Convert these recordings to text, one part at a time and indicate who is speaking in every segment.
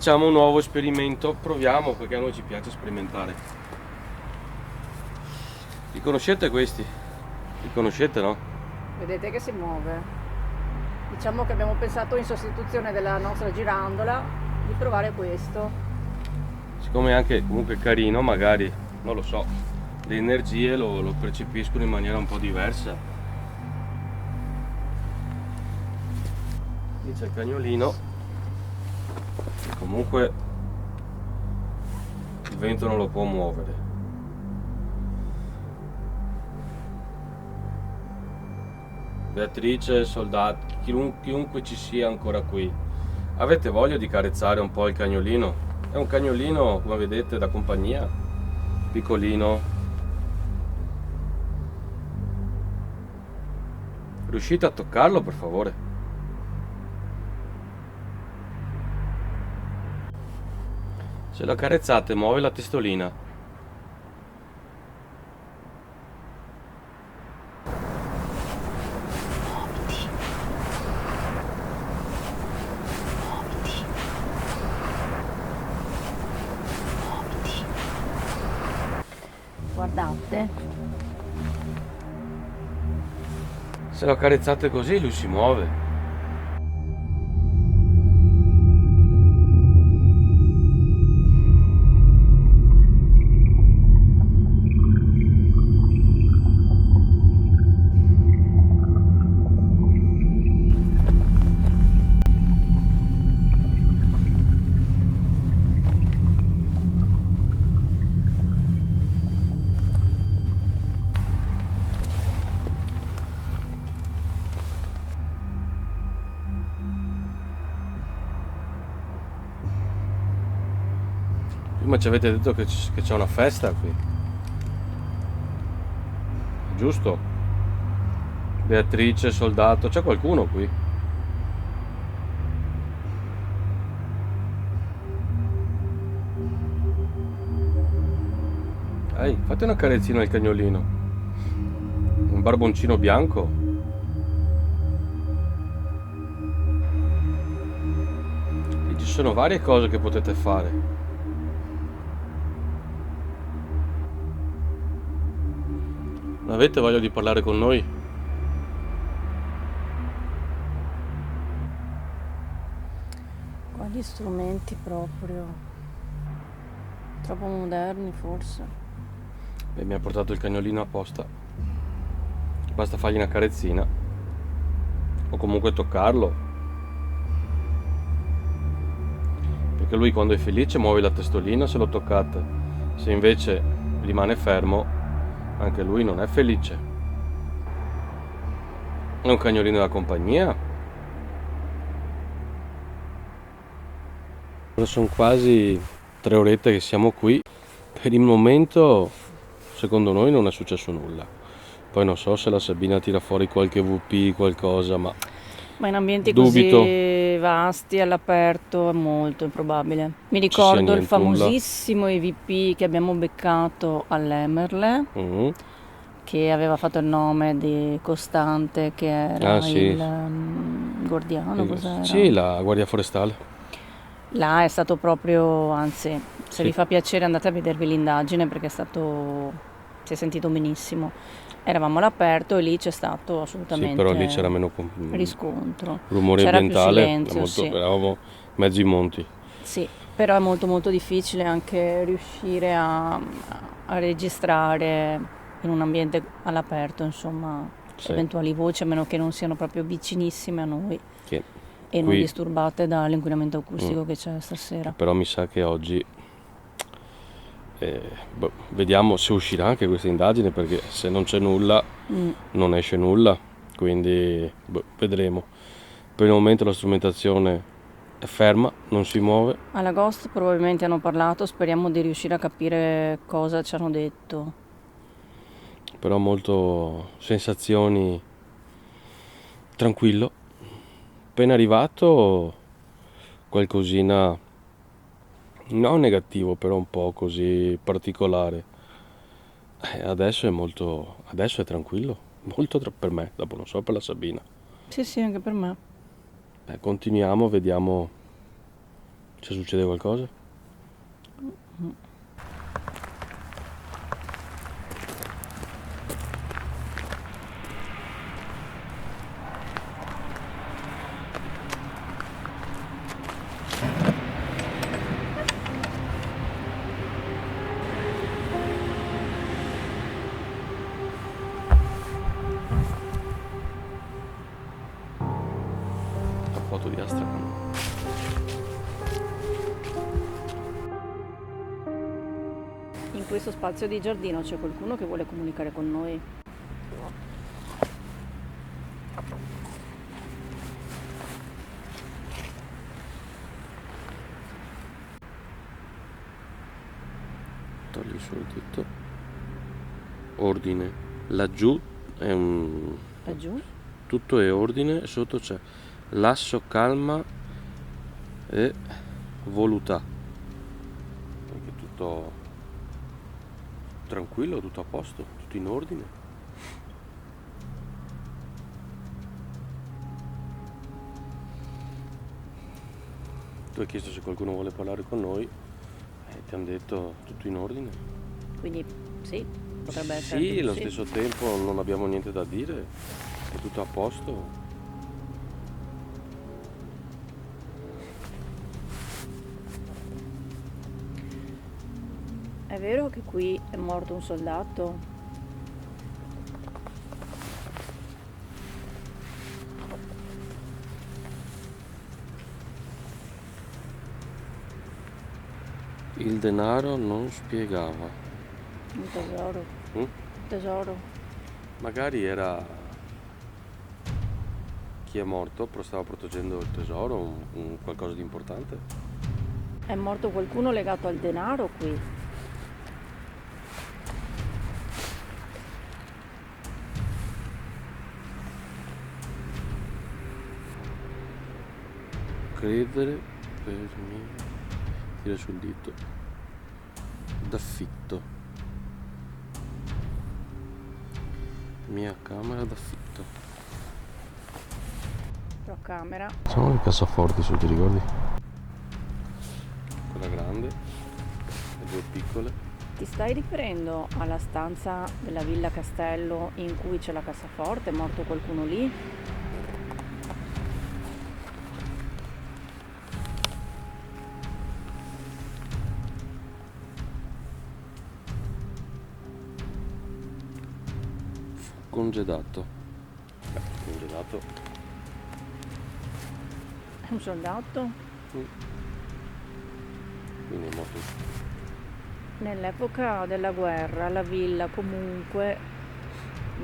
Speaker 1: facciamo un nuovo esperimento, proviamo perché a noi ci piace sperimentare. Li conoscete questi? Li conoscete, no?
Speaker 2: Vedete che si muove. Diciamo che abbiamo pensato in sostituzione della nostra girandola di provare questo.
Speaker 1: Siccome è anche comunque carino, magari, non lo so, le energie lo percepiscono in maniera un po' diversa. Lì c'è il cagnolino, che comunque il vento non lo può muovere. Beatrice, soldati, chiunque ci sia ancora qui, avete voglia di carezzare un po' il cagnolino? È un cagnolino, come vedete, da compagnia, piccolino. Riuscite a toccarlo, per favore? Se lo accarezzate, muove la testolina.
Speaker 2: Guardate.
Speaker 1: Se lo accarezzate così, lui si muove. Prima ci avete detto che c'è una festa qui, giusto? Beatrice, soldato, c'è qualcuno qui? Ehi, fate una carezzina al cagnolino. Un barboncino bianco. E ci sono varie cose che potete fare. Non avete voglia di parlare con noi?
Speaker 2: Qua gli strumenti proprio troppo moderni forse.
Speaker 1: E mi ha portato il cagnolino apposta. Basta fargli una carezzina. O comunque toccarlo. Perché lui quando è felice muove la testolina se lo toccate. Se invece rimane fermo, anche lui non è felice. È un cagnolino da compagnia. Ora sono quasi 3 orette che siamo qui. Per il momento, secondo noi, non è successo nulla. Poi non so se la Sabina tira fuori qualche VP, qualcosa, ma
Speaker 2: Ma in ambienti
Speaker 1: dubito
Speaker 2: così vasti all'aperto è molto improbabile. Mi
Speaker 1: ci sia
Speaker 2: ricordo il
Speaker 1: nientulla.
Speaker 2: famosissimo EVP che abbiamo beccato all'Emerle,
Speaker 1: Mhm.
Speaker 2: che aveva fatto il nome di Costante, che
Speaker 1: Ah
Speaker 2: era
Speaker 1: sì,
Speaker 2: il guardiano, cos'era?
Speaker 1: sì, la Guardia Forestale.
Speaker 2: Là è stato proprio, anzi, se
Speaker 1: Sì,
Speaker 2: vi fa piacere andate a vedervi l'indagine perché si è sentito benissimo. Eravamo all'aperto e lì c'è stato
Speaker 1: sì, però lì c'era
Speaker 2: assolutamente
Speaker 1: meno
Speaker 2: riscontro.
Speaker 1: rumore
Speaker 2: C'era più
Speaker 1: ambientale,
Speaker 2: silenzio, sì.
Speaker 1: eravamo mezzi monti.
Speaker 2: Sì, però è molto molto difficile anche riuscire a registrare in un ambiente all'aperto, insomma,
Speaker 1: Sì,
Speaker 2: eventuali voci, a meno che non siano proprio vicinissime a noi
Speaker 1: che
Speaker 2: e non
Speaker 1: qui,
Speaker 2: disturbate dall'inquinamento
Speaker 1: mm,
Speaker 2: acustico che c'è
Speaker 1: che
Speaker 2: stasera.
Speaker 1: però mi sa che oggi vediamo se uscirà anche questa indagine, perché se non c'è nulla
Speaker 2: Mm.
Speaker 1: non esce nulla, quindi vedremo. Per il momento la strumentazione è ferma, non si muove,
Speaker 2: Alla Ghost probabilmente hanno parlato, speriamo di riuscire a capire cosa ci hanno detto.
Speaker 1: però molto sensazioni, tranquillo. Appena arrivato qualcosina, non negativo, però un po' così particolare. Adesso è tranquillo, molto per me, dopo non so per la Sabina.
Speaker 2: Sì, sì, anche per me.
Speaker 1: Continuiamo, vediamo C'è succede qualcosa? La foto di Astrakhan.
Speaker 2: In questo spazio di giardino c'è qualcuno che vuole comunicare con noi?
Speaker 1: Togli su il dito. Ordine. Laggiù è un...
Speaker 2: Laggiù?
Speaker 1: tutto è ordine e sotto c'è lasso, calma e voluttà. Anche tutto tranquillo, tutto a posto, tutto in ordine. Tu hai chiesto se qualcuno vuole parlare con noi e ti hanno detto tutto in ordine.
Speaker 2: Quindi sì, potrebbe essere
Speaker 1: Sì,
Speaker 2: anche
Speaker 1: allo
Speaker 2: così.
Speaker 1: stesso tempo non abbiamo niente da dire, è tutto a posto.
Speaker 2: È vero che qui è morto un soldato?
Speaker 1: Il denaro non spiegava.
Speaker 2: Un tesoro?
Speaker 1: Mm?
Speaker 2: Tesoro?
Speaker 1: Magari era chi è morto, però stava proteggendo il tesoro, qualcosa di importante.
Speaker 2: È morto qualcuno legato al denaro qui?
Speaker 1: Credere per me, tira sul dito. D'affitto. Mia camera d'affitto.
Speaker 2: Però camera.
Speaker 1: Sono le cassaforti su, ti ricordi? Quella grande e due piccole.
Speaker 2: Ti stai riferendo alla stanza della Villa Castello in cui c'è la cassaforte? È morto qualcuno lì?
Speaker 1: Congedato. Congedato.
Speaker 2: È un soldato?
Speaker 1: Quindi è morto.
Speaker 2: Nell'epoca della guerra la villa comunque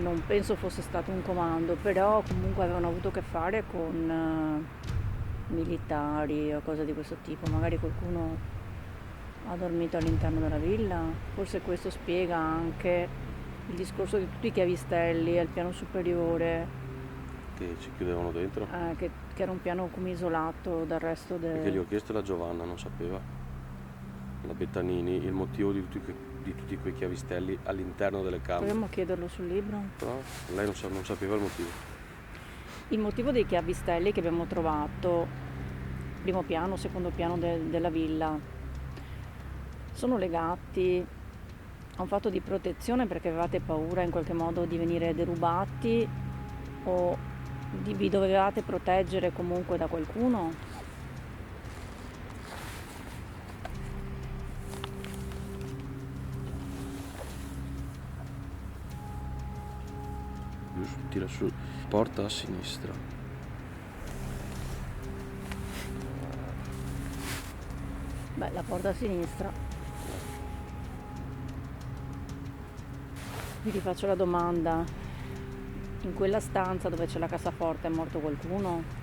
Speaker 2: non penso fosse stato un comando, però comunque avevano avuto a che fare con militari o cose di questo tipo. Magari qualcuno ha dormito all'interno della villa, forse questo spiega anche il discorso di tutti i chiavistelli al piano superiore,
Speaker 1: Che ci chiudevano dentro.
Speaker 2: che era un piano come isolato dal resto
Speaker 1: Perché gli ho chiesto alla Giovanna, non sapeva. La Bettanini, il motivo di tutti quei chiavistelli all'interno delle camere.
Speaker 2: Proviamo a chiederlo sul libro.
Speaker 1: Però lei non sapeva il motivo.
Speaker 2: Il motivo dei chiavistelli che abbiamo trovato, primo piano, secondo piano della villa, sono legati a un fatto di protezione perché avevate paura in qualche modo di venire derubati o vi dovevate proteggere comunque da qualcuno?
Speaker 1: Tira su, porta a sinistra.
Speaker 2: Beh, la porta a sinistra. Vi rifaccio la domanda. In quella stanza dove c'è la cassaforte è morto qualcuno?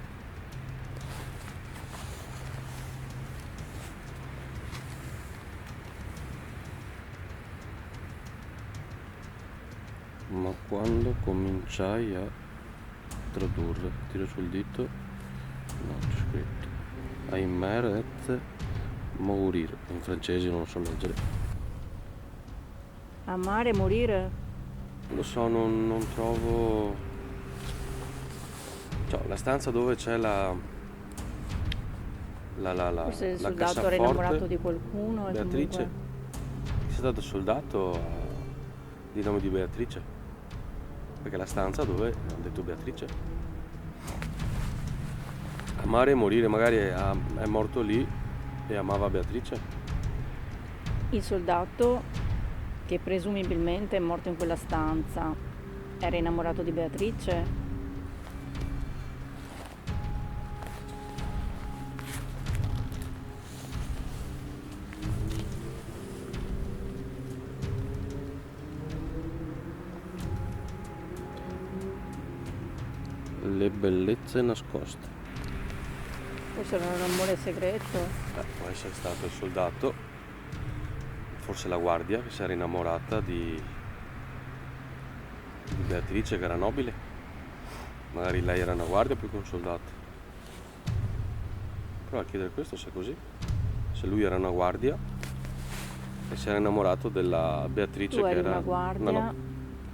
Speaker 1: Ma quando cominciai a tradurre, tiro sul dito, no, c'è scritto Aimer et mourir, in francese non so leggere.
Speaker 2: Amare e morire?
Speaker 1: Lo so, non trovo... Cioè, la stanza dove c'è
Speaker 2: Forse il
Speaker 1: la
Speaker 2: soldato era innamorato
Speaker 1: cassaforte,
Speaker 2: di qualcuno e
Speaker 1: Beatrice,
Speaker 2: comunque...
Speaker 1: è stato soldato di nome di Beatrice, perché la stanza dove hanno detto Beatrice. Amare e morire, magari è morto lì e amava Beatrice.
Speaker 2: Il soldato, che presumibilmente è morto in quella stanza, era innamorato di Beatrice?
Speaker 1: Le bellezze nascoste.
Speaker 2: Forse era un amore segreto?
Speaker 1: Può essere stato il soldato, forse la guardia, che si era innamorata di Beatrice, che era nobile. Magari lei era una guardia più che un soldato. Prova a chiedere questo se è così. Se lui era una guardia e si era innamorato della Beatrice,
Speaker 2: Tu
Speaker 1: che
Speaker 2: eri
Speaker 1: era
Speaker 2: una guardia
Speaker 1: una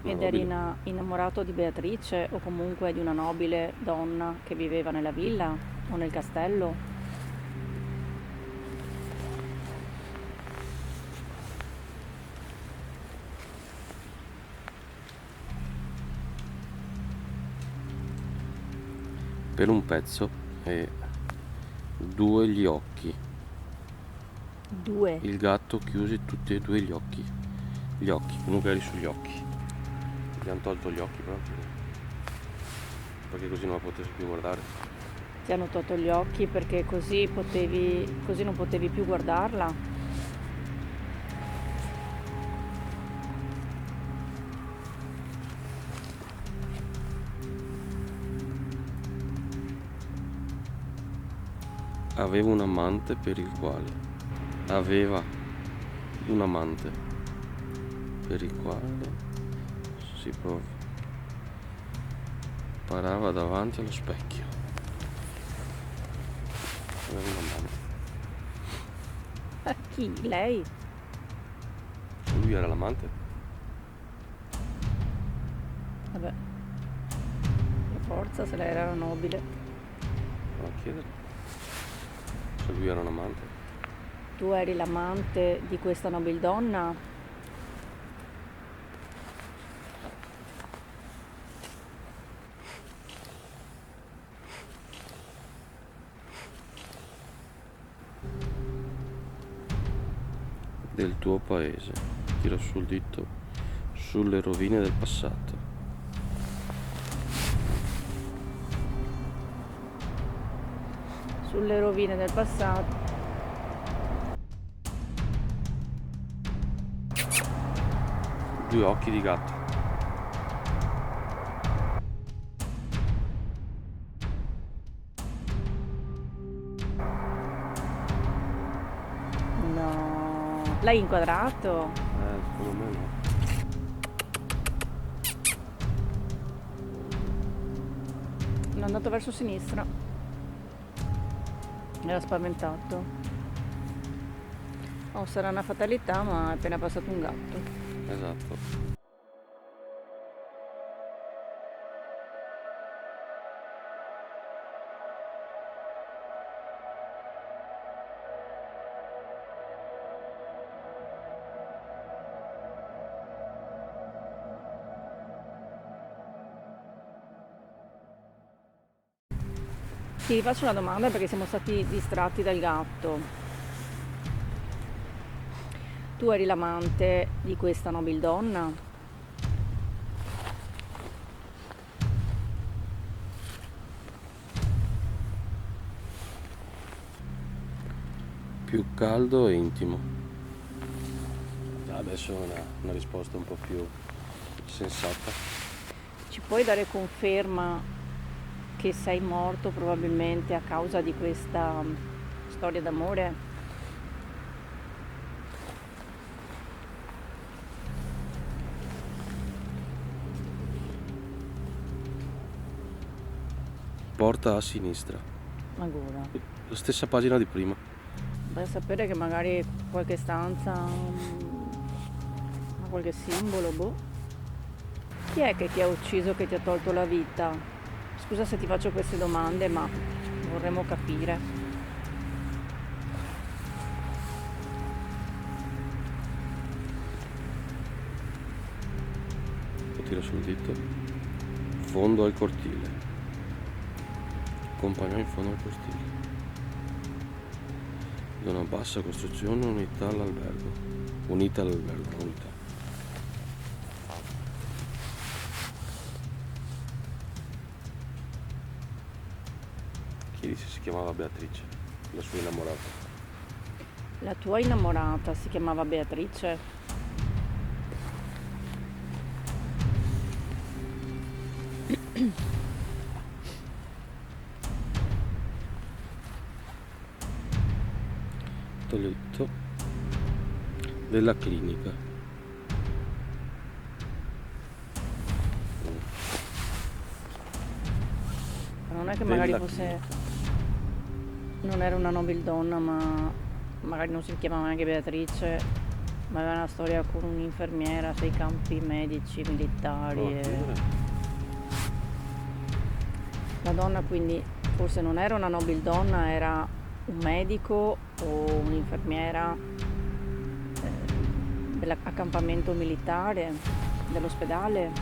Speaker 2: ed eri
Speaker 1: nobile.
Speaker 2: innamorato di Beatrice o comunque di una nobile donna che viveva nella villa o nel castello?
Speaker 1: Per un pezzo e due gli occhi.
Speaker 2: Due.
Speaker 1: Il gatto chiuse tutti e due gli occhi. Gli occhi, comunque eri sugli occhi. Gli hanno tolto gli occhi proprio, perché così non la potessi più guardare.
Speaker 2: Ti hanno tolto gli occhi perché così non potevi più guardarla.
Speaker 1: Avevo un amante per il quale. Aveva un amante per il quale si parava davanti allo specchio. Aveva un amante.
Speaker 2: Chi? Lei?
Speaker 1: Lui era l'amante?
Speaker 2: Vabbè, per forza se lei era nobile.
Speaker 1: Prova a chiedere. Se lui era un amante.
Speaker 2: Tu eri l'amante di questa nobildonna?
Speaker 1: Del tuo paese. Tira sul dito sulle rovine del passato.
Speaker 2: Sulle rovine del passato.
Speaker 1: Due occhi di gatto.
Speaker 2: No. L'hai inquadrato?
Speaker 1: Secondo me no.
Speaker 2: È andato verso sinistra. Era spaventato. Oh, sarà una fatalità, ma è appena passato un gatto.
Speaker 1: Esatto.
Speaker 2: Ti rifaccio una domanda perché siamo stati distratti dal gatto. Tu eri l'amante di questa nobildonna?
Speaker 1: Più caldo e intimo. Adesso è una risposta un po' più sensata.
Speaker 2: Ci puoi dare conferma che sei morto probabilmente a causa di questa storia d'amore?
Speaker 1: Porta a sinistra.
Speaker 2: Ancora.
Speaker 1: La stessa pagina di prima.
Speaker 2: Vai a sapere che magari qualche stanza ha qualche simbolo, boh. Chi è che ti ha ucciso, che ti ha tolto la vita? Scusa se ti faccio queste domande, ma vorremmo capire.
Speaker 1: tira sul dito. Fondo al cortile. Accompagna in fondo al cortile. Di una bassa costruzione unità all'albergo. Unita all'albergo, unità. Chi disse si chiamava Beatrice, la sua innamorata.
Speaker 2: La tua innamorata si chiamava Beatrice?
Speaker 1: Letto della clinica.
Speaker 2: Non è che magari
Speaker 1: Della
Speaker 2: fosse... non era una nobildonna, ma magari non si chiamava neanche Beatrice, ma aveva una storia con un'infermiera sui campi medici, militari. La donna quindi forse non era una nobildonna, era un medico o un'infermiera dell'accampamento militare, dell'ospedale.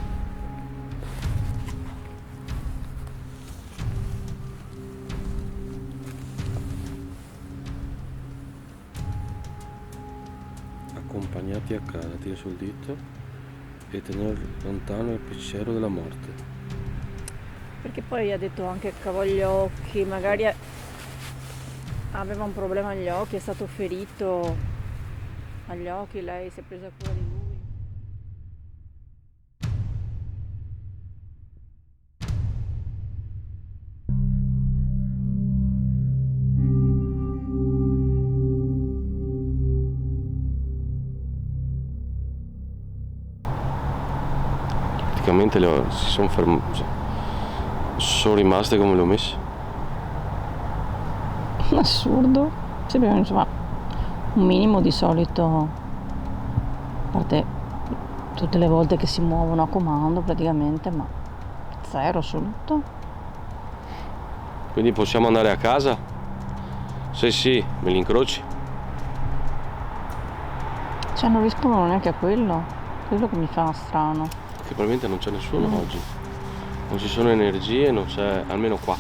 Speaker 1: Accompagnati a casa, tira sul dito e tenere lontano il pensiero della morte.
Speaker 2: Perché poi ha detto anche cavò gli occhi, magari aveva un problema agli occhi, è stato ferito agli occhi, lei si è presa cura di lui.
Speaker 1: Praticamente sono rimaste come le ho messe.
Speaker 2: Assurdo. Sì, perché, insomma, un minimo di solito, a parte tutte le volte che si muovono a comando praticamente, ma zero assoluto.
Speaker 1: Quindi possiamo andare a casa? Se sì, me li incroci?
Speaker 2: Cioè non rispondono neanche a quello che mi fa strano.
Speaker 1: Che probabilmente non c'è nessuno oggi. Non ci sono energie, non c'è, almeno qua.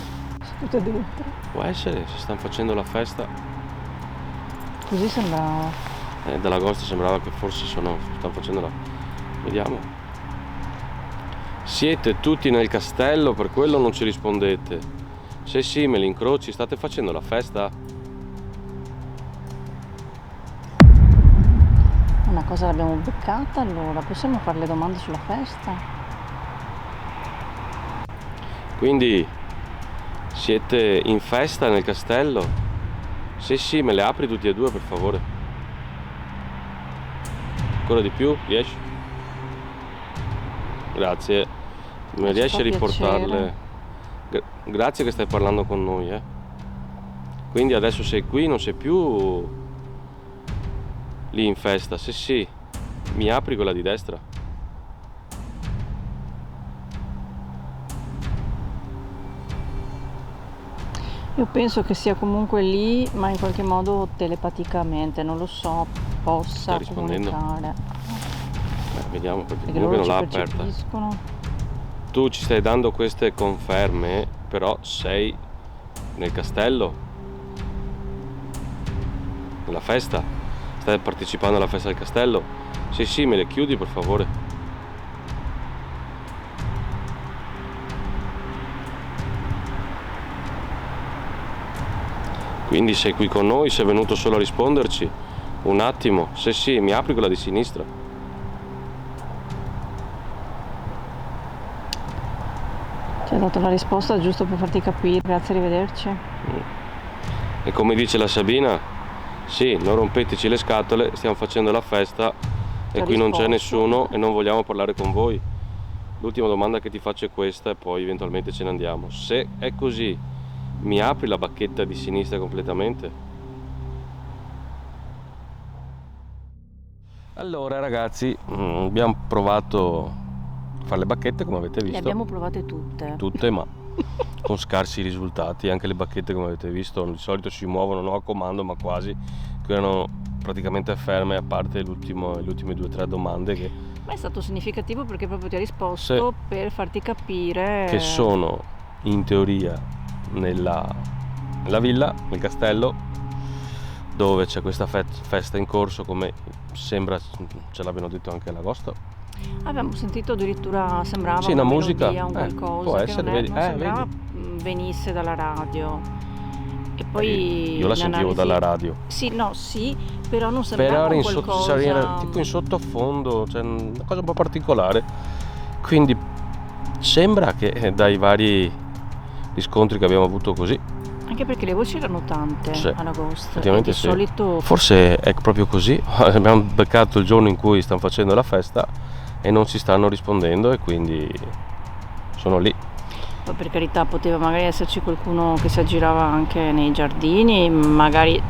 Speaker 2: Tutte dentro.
Speaker 1: Può essere, si stanno facendo la festa.
Speaker 2: Così sembrava.
Speaker 1: Dall'agosto sembrava che forse stanno facendo la... Vediamo. Siete tutti nel castello, per quello non ci rispondete. Se sì, me li incroci, state facendo la festa?
Speaker 2: Una cosa l'abbiamo beccata, allora possiamo fare le domande sulla festa?
Speaker 1: Quindi siete in festa nel castello? Se sì, me le apri tutti e due per favore. Ancora di più? Riesci? Grazie. Mi riesci a riportarle? Grazie che stai parlando con noi, Quindi adesso sei qui, non sei più lì in festa. Se sì, mi apri quella di destra.
Speaker 2: Io penso che sia comunque lì, ma in qualche modo telepaticamente, non lo so, possa
Speaker 1: Sta rispondendo?
Speaker 2: comunicare.
Speaker 1: Vediamo, perché
Speaker 2: Perché
Speaker 1: comunque
Speaker 2: loro
Speaker 1: non
Speaker 2: ci
Speaker 1: l'ha aperta.
Speaker 2: percepiscono.
Speaker 1: Tu ci stai dando queste conferme, però sei nel castello, nella festa. Stai partecipando alla festa del castello? Se sì, me le chiudi per favore. Quindi sei qui con noi, sei venuto solo a risponderci? Un attimo, se sì, mi apri quella di sinistra.
Speaker 2: Ti ho dato la risposta giusto per farti capire, grazie, arrivederci.
Speaker 1: E come dice la Sabina, sì, non rompeteci le scatole, stiamo facendo la festa e qui non c'è nessuno e non vogliamo parlare con voi. L'ultima domanda che ti faccio è questa e poi eventualmente ce ne andiamo. Se è così, mi apri la bacchetta di sinistra completamente? Allora ragazzi, abbiamo provato a fare le bacchette come avete visto.
Speaker 2: Le abbiamo provate tutte.
Speaker 1: Ma con scarsi risultati. Anche le bacchette come avete visto di solito si muovono non a comando ma quasi, qui erano praticamente ferme, a parte le ultime 2 o 3 domande
Speaker 2: Ma è stato significativo perché proprio ti ha risposto per farti capire
Speaker 1: che sono in teoria nella villa, nel castello, dove c'è questa festa in corso, come sembra ce l'abbiano detto anche all'agosto.
Speaker 2: Abbiamo sentito addirittura, sembrava
Speaker 1: Sì,
Speaker 2: una
Speaker 1: una musica,
Speaker 2: melodia, un qualcosa
Speaker 1: può
Speaker 2: che
Speaker 1: essere,
Speaker 2: non,
Speaker 1: vedi,
Speaker 2: non sembrava
Speaker 1: vedi.
Speaker 2: venisse dalla radio. E poi
Speaker 1: Io la
Speaker 2: in
Speaker 1: sentivo
Speaker 2: analisi-
Speaker 1: dalla radio.
Speaker 2: Sì, no, sì, però non sembrava
Speaker 1: Però era
Speaker 2: un qualcosa.
Speaker 1: era tipo in sottofondo, cioè una cosa un po' particolare. Quindi sembra che dai vari riscontri che abbiamo avuto così,
Speaker 2: Anche perché le voci erano tante
Speaker 1: sì,
Speaker 2: ad agosto. E
Speaker 1: effettivamente
Speaker 2: di
Speaker 1: sì.
Speaker 2: solito
Speaker 1: Forse è proprio così. Abbiamo beccato il giorno in cui stanno facendo la festa e non ci stanno rispondendo, e quindi sono lì.
Speaker 2: poi, per carità, poteva magari esserci qualcuno che si aggirava anche nei giardini, magari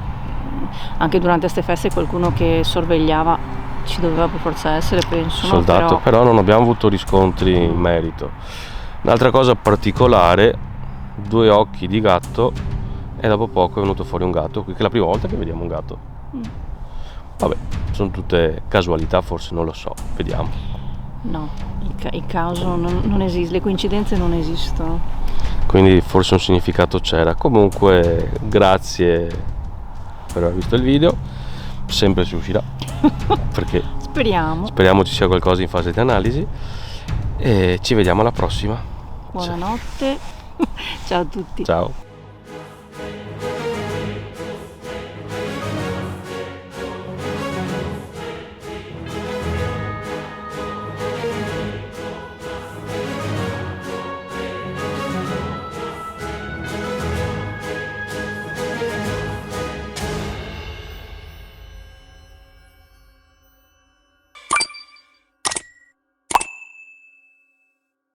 Speaker 2: anche durante queste feste qualcuno che sorvegliava, ci doveva per forza essere, penso. No?
Speaker 1: Soldato, però non abbiamo avuto riscontri in merito. Un'altra cosa particolare, 2 occhi di gatto, e dopo poco è venuto fuori un gatto, che è la prima volta che vediamo un gatto. Vabbè, sono tutte casualità, forse, non lo so, vediamo.
Speaker 2: No, il caso non esiste, le coincidenze non esistono.
Speaker 1: Quindi forse un significato c'era. Comunque grazie per aver visto il video, sempre si uscirà perché speriamo ci sia qualcosa in fase di analisi, e ci vediamo alla prossima.
Speaker 2: Buonanotte, ciao a tutti.
Speaker 1: Ciao.